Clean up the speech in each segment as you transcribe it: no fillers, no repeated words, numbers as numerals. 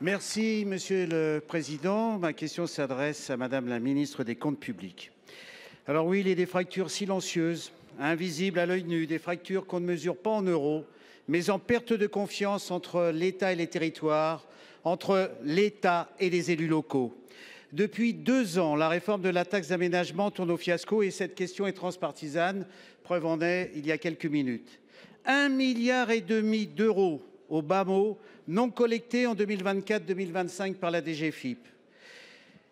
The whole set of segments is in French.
Merci, Monsieur le Président. Ma question s'adresse à Madame la ministre des Comptes publics. Alors oui, il y a des fractures silencieuses, invisibles à l'œil nu, des fractures qu'on ne mesure pas en euros, mais en perte de confiance entre l'État et les territoires, entre l'État et les élus locaux. Depuis 2 ans, la réforme de la taxe d'aménagement tourne au fiasco et cette question est transpartisane. Preuve en est, il y a quelques minutes. 1,5 milliard d'euros au bas mot non collectés en 2024-2025 par la DGFiP.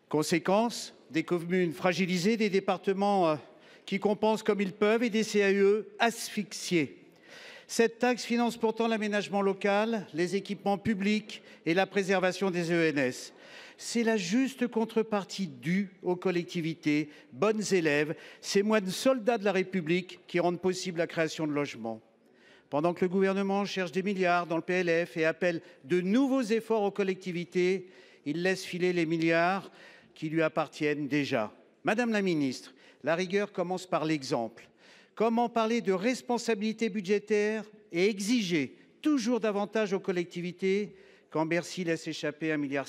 Conséquence, des communes fragilisées, des départements qui compensent comme ils peuvent et des CAE asphyxiés. Cette taxe finance pourtant l'aménagement local, les équipements publics et la préservation des ENS. C'est la juste contrepartie due aux collectivités, bonnes élèves, ces moines soldats de la République qui rendent possible la création de logements. Pendant que le gouvernement cherche des milliards dans le PLF et appelle de nouveaux efforts aux collectivités, il laisse filer les milliards qui lui appartiennent déjà. Madame la ministre, la rigueur commence par l'exemple. Comment parler de responsabilité budgétaire et exiger toujours davantage aux collectivités quand Bercy laisse échapper 1,5 milliard,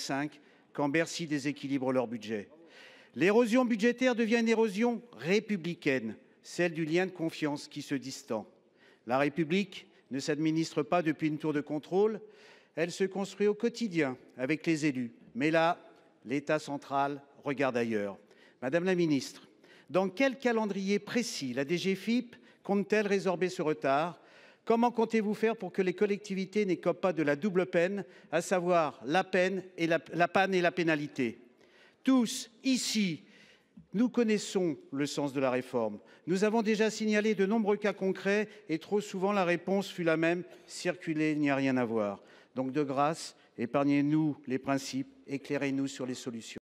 quand Bercy déséquilibre leur budget? L'érosion budgétaire devient une érosion républicaine, celle du lien de confiance qui se distend. La République ne s'administre pas depuis une tour de contrôle, elle se construit au quotidien avec les élus. Mais là, l'État central regarde ailleurs. Madame la ministre, dans quel calendrier précis la DGFiP compte-t-elle résorber ce retard? Comment comptez-vous faire pour que les collectivités n'écopent pas de la double peine, à savoir la panne et la pénalité? Tous, ici, nous connaissons le sens de la réforme. Nous avons déjà signalé de nombreux cas concrets et trop souvent la réponse fut la même: circuler, il n'y a rien à voir. Donc de grâce, épargnez-nous les principes, éclairez-nous sur les solutions.